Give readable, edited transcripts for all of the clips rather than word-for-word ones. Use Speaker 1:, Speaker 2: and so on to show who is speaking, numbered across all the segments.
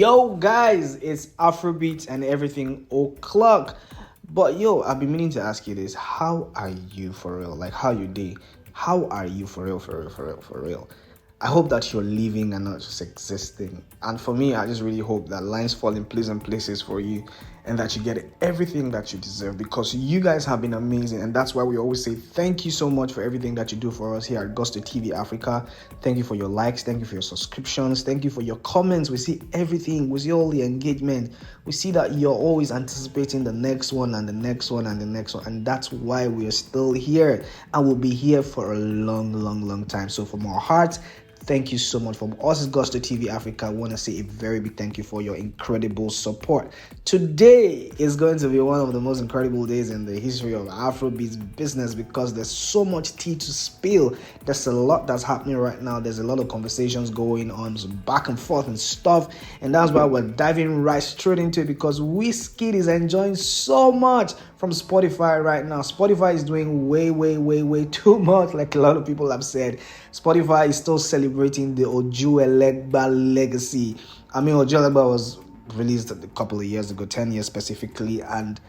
Speaker 1: Yo, guys, it's Afrobeats and everything o'clock. But yo, I've been meaning to ask you this: how are you for real? Like, how you day? How are you for real? For real? For real? For real? I hope that you're living and not just existing. And for me, I just really hope that lines fall in pleasant places for you and that you get everything that you deserve, because you guys have been amazing. And that's why we always say thank you so much for everything that you do for us here at Gusto TV Africa. Thank you for your likes. Thank you for your subscriptions. Thank you for your comments. We see everything. We see all the engagement. We see that you're always anticipating the next one and the next one and the next one. And that's why we are still here and we'll be here for a long time. So from our hearts, thank you so much. From us at Gusto TV Africa, I want to say a very big thank you for your incredible support. Today is going to be one of the most incredible days in the history of Afrobeats business, because there's so much tea to spill. There's a lot that's happening right now. There's a lot of conversations going on, so back and forth and stuff. And that's why we're diving right straight into it, because Wizkid is enjoying so much from Spotify right now. Spotify is doing way too much, like a lot of people have said. Spotify is still celebrating the Elba legacy. I mean, Elba was released a couple of years ago, 10 years specifically, and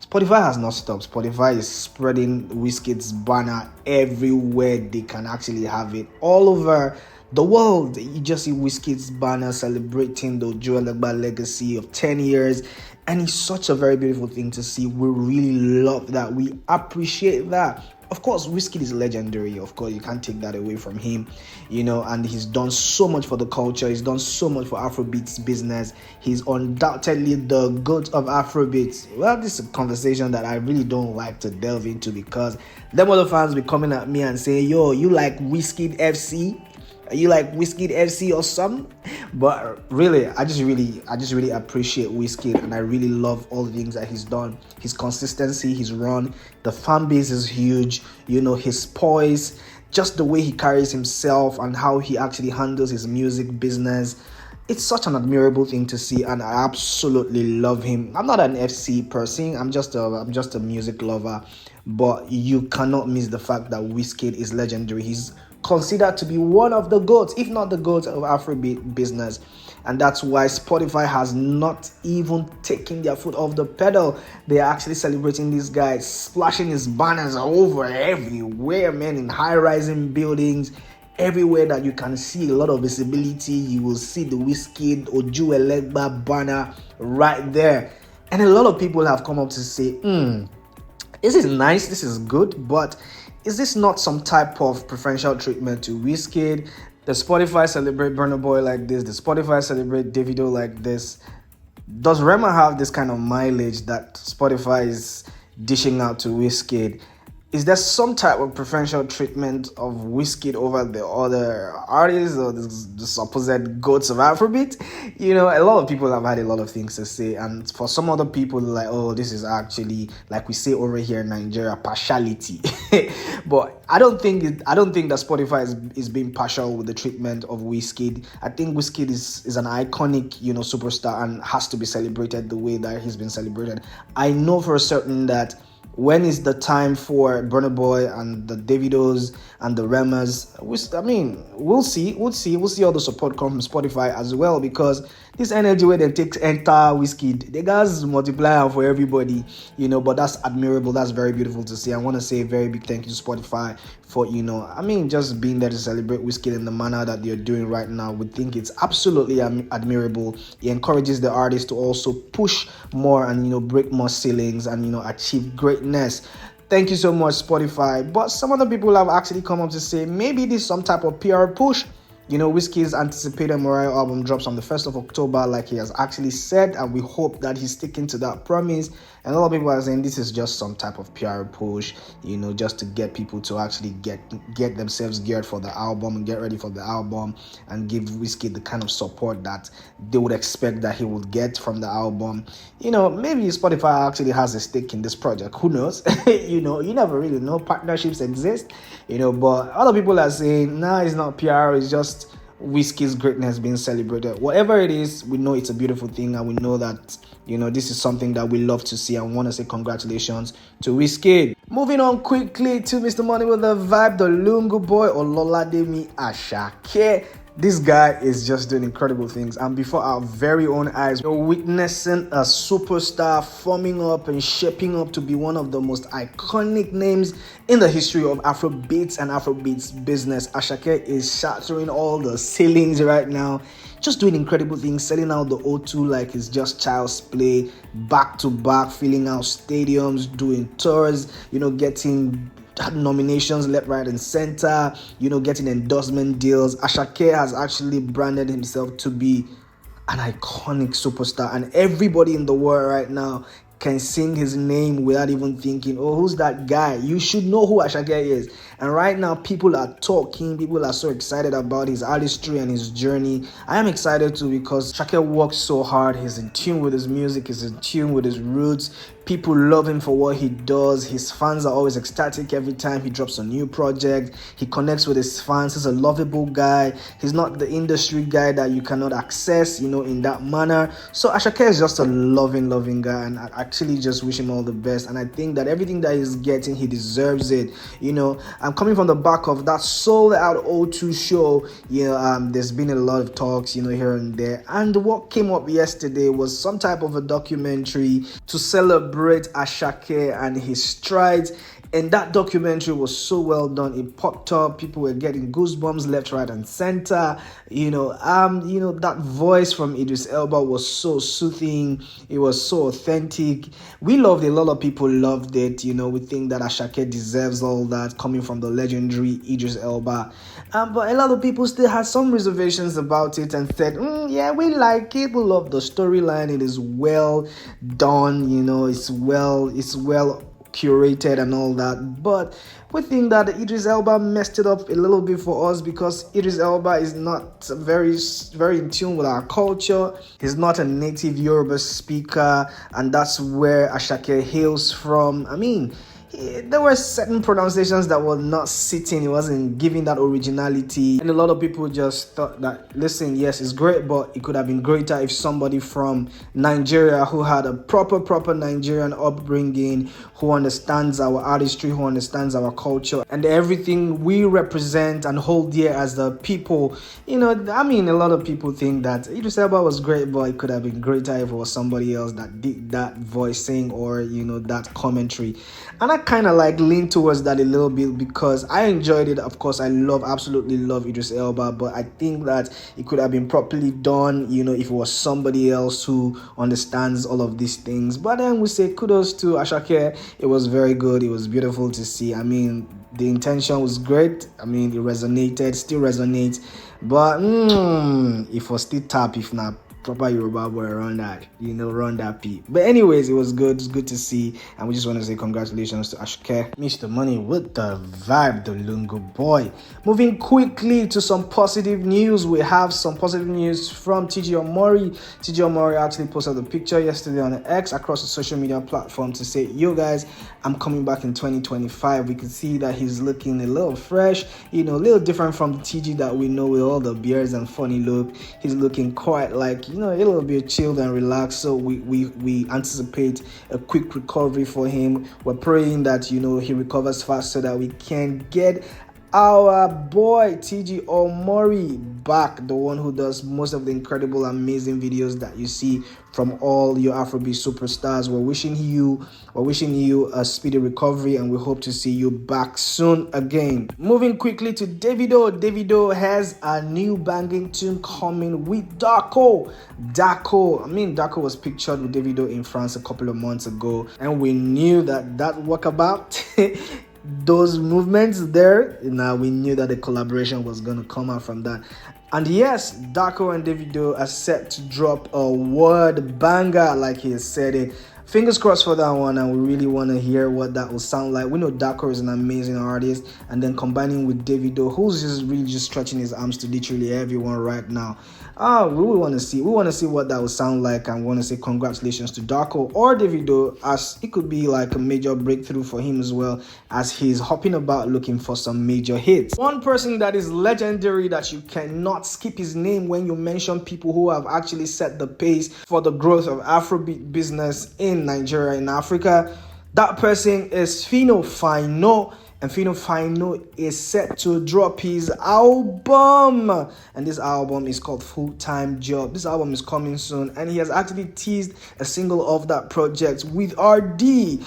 Speaker 1: Spotify has not stopped. Spotify is spreading Wizkid's banner everywhere they can actually have it, all over the world. You just see Wizkid's banner celebrating the Elba legacy of 10 years. And it's such a very beautiful thing to see. We really love that. We appreciate that. Of course, Wizkid is legendary. Of course, you can't take that away from him, and he's done so much for the culture. He's done so much for Afrobeats business. He's undoubtedly the GOAT of Afrobeats. Well, this is a conversation that I really don't like to delve into, because them other fans be coming at me and saying, yo, you like Wizkid FC? You like Wizkid FC or something? But really, I just really appreciate Wizkid, and I really love all the things that he's done. His consistency, his run, the fan base is huge. His poise, just the way he carries himself and how he actually handles his music business. It's such an admirable thing to see, and I absolutely love him. I'm not an FC person. I'm just a music lover, but you cannot miss the fact that Wizkid is legendary. He's considered to be one of the GOATs, if not the GOAT of Afrobeat business. And that's why Spotify has not even taken their foot off the pedal. They are actually celebrating this guy, splashing his banners over everywhere, man, in high-rising buildings. Everywhere that you can see a lot of visibility, you will see the Wizkid Elba banner right there. And a lot of people have come up to say, this is nice, this is good, but is this not some type of preferential treatment to Wizkid? The Spotify celebrate Burna Boy like this? The Spotify celebrate Davido like this? Does Rema have this kind of mileage that Spotify is dishing out to Wizkid? Is there some type of preferential treatment of Wizkid over the other artists or the supposed GOATs of Afrobeat? A lot of people have had a lot of things to say, and for some other people, like, oh, this is actually, like we say over here in Nigeria, partiality. But I don't think that Spotify is being partial with the treatment of Wizkid. I think Wizkid is an iconic, superstar, and has to be celebrated the way that he's been celebrated. I know for certain that when is the time for Burna Boy and the Davidos and the Remas? We'll see all the support come from Spotify as well, because this energy where they take enter Wizkid, they guys multiply for everybody, but that's admirable. That's very beautiful to see. I want to say a very big thank you to Spotify for, just being there to celebrate Wizkid in the manner that they're doing right now. We think it's absolutely admirable. It encourages the artists to also push more and, break more ceilings and, achieve greatness. Thank you so much, Spotify. But some other people have actually come up to say maybe this is some type of PR push. Wizkid's anticipated Mariah album drops on the 1st of October, like he has actually said, and we hope that he's sticking to that promise. And a lot of people are saying this is just some type of PR push, just to get people to actually get themselves geared for the album and get ready for the album and give Wizkid the kind of support that they would expect that he would get from the album. Maybe Spotify actually has a stake in this project. Who knows? You never really know. Partnerships exist, but other people are saying, nah, it's not PR, it's just Wizkid's greatness being celebrated. Whatever it is, we know it's a beautiful thing, and we know that this is something that we love to see, and want to say congratulations to Wizkid. Moving on quickly to Mr. Money with the Vibe, the Lungu boy, Ololademi Asake This guy is just doing incredible things, and before our very own eyes, we're witnessing a superstar forming up and shaping up to be one of the most iconic names in the history of Afrobeats and Afrobeats business. Asake is shattering all the ceilings right now, just doing incredible things, selling out the O2 like it's just child's play, back to back, filling out stadiums, doing tours, getting nominations left, right, and center, getting endorsement deals. Asake has actually branded himself to be an iconic superstar, and everybody in the world right now can sing his name without even thinking, oh, who's that guy? You should know who Asake is. And right now, people are talking. People are so excited about his artistry and his journey. I am excited too because Asake works so hard. He's in tune with his music. He's in tune with his roots. People love him for what he does. His fans are always ecstatic every time he drops a new project. He connects with his fans. He's a lovable guy. He's not the industry guy that you cannot access, in that manner. So Asake is just a loving guy, and I actually just wish him all the best. And I think that everything that he's getting, he deserves it. I'm coming from the back of that sold out O2 show. There's been a lot of talks, here and there. And what came up yesterday was some type of a documentary to celebrate Asake and his strides. And that documentary was so well done. It popped up. People were getting goosebumps left, right, and center. That voice from Idis Elba was so soothing. It was so authentic. We loved it. A lot of people loved it. We think that Asake deserves all that coming from the legendary Idis Elba. But a lot of people still had some reservations about it and said, yeah, we like it. We love the storyline. It is well done. It's well curated and all that, but we think that Idis Elba messed it up a little bit for us because Idis Elba is not very in tune with our culture. He's not a native Yoruba speaker, and that's where Asake hails from. There were certain pronunciations that were not sitting. It wasn't giving that originality, and a lot of people just thought that, listen, yes, it's great, but it could have been greater if somebody from Nigeria who had a proper Nigerian upbringing, who understands our artistry, who understands our culture and everything we represent and hold dear as the people. A lot of people think that Idris Elba was great, but it could have been greater if it was somebody else that did that voicing or that commentary. And I kind of lean towards that a little bit because I enjoyed it. Of course, I absolutely love Idris Elba, but I think that it could have been properly done, if it was somebody else who understands all of these things. But then we say kudos to Asake. It was very good. It was beautiful to see. The intention was great. It resonated, still resonates. But if was still tap, if not proper Yoruba boy around that, run that P. But anyways, it was good. It's good to see, and we just want to say congratulations to Asake, Mr. Money with the vibe, the Lungu boy. Moving quickly to some positive news. We have some positive news from TG Omori. TG Omori actually posted a picture yesterday on X across the social media platform to say, yo guys, I'm coming back in 2025. We can see that he's looking a little fresh, a little different from the TG that we know with all the beards and funny look. He's looking quite a little bit chilled and relaxed. So we anticipate a quick recovery for him. We're praying that he recovers fast so that we can get our boy TG Omori back, the one who does most of the incredible, amazing videos that you see from all your Afrobeat superstars. We're wishing you a speedy recovery, and we hope to see you back soon again. Moving quickly to Davido. Davido has a new banging tune coming with Daco. Daco was pictured with Davido in France a couple of months ago, and we knew that walkabout those movements there, we knew that the collaboration was going to come out from that. And yes, Daco and Davido are set to drop a word banger, like he has said it. Fingers crossed for that one, and we really want to hear what that will sound like. We know Daco is an amazing artist, and then combining with Davido, who's just stretching his arms to literally everyone right now. We want to see what that will sound like, and want to say congratulations to Daco or Davido, as it could be like a major breakthrough for him as well, as he's hopping about looking for some major hits. One person that is legendary that you cannot skip his name when you mention people who have actually set the pace for the growth of Afrobeat business in Nigeria, in Africa. That person is Fino. and Fino is set to drop his album, and this album is called Full Time Job. This album is coming soon, and he has actually teased a single of that project with RD.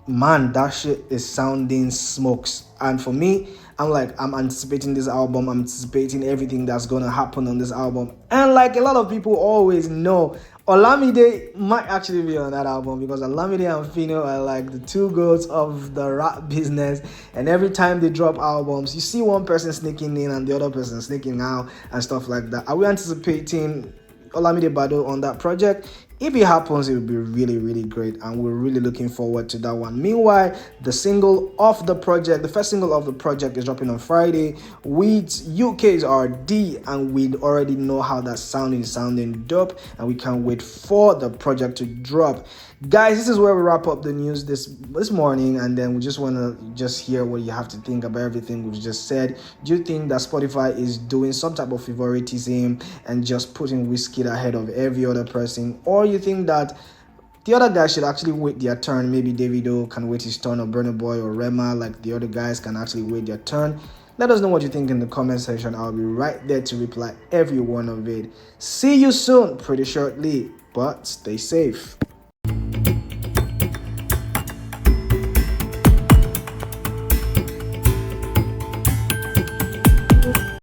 Speaker 1: Man, that shit is sounding smokes. And for me, I'm anticipating this album. I'm anticipating everything that's gonna happen on this album. And like a lot of people always know, Olamide might actually be on that album, because Olamide and Fino are like the two goats of the rap business. And every time they drop albums, you see one person sneaking in and the other person sneaking out and stuff like that. Are we anticipating Olamide Bado on that project? If it happens, it will be really, really great, and we're really looking forward to that one. Meanwhile, the first single of the project is dropping on Friday with UK's RD, and we already know how that's sounding dope, and we can't wait for the project to drop. Guys, this is where we wrap up the news this morning, and then we just want to hear what you have to think about everything we've just said. Do you think that Spotify is doing some type of favoritism and just putting Wizkid ahead of every other person, or you think that the other guys should actually wait their turn? Maybe Davido can wait his turn, or Burna Boy or Rema, like the other guys, can actually wait their turn. Let us know what you think in the comment section. I'll be right there to reply every one of it. See you soon, pretty shortly, but stay safe.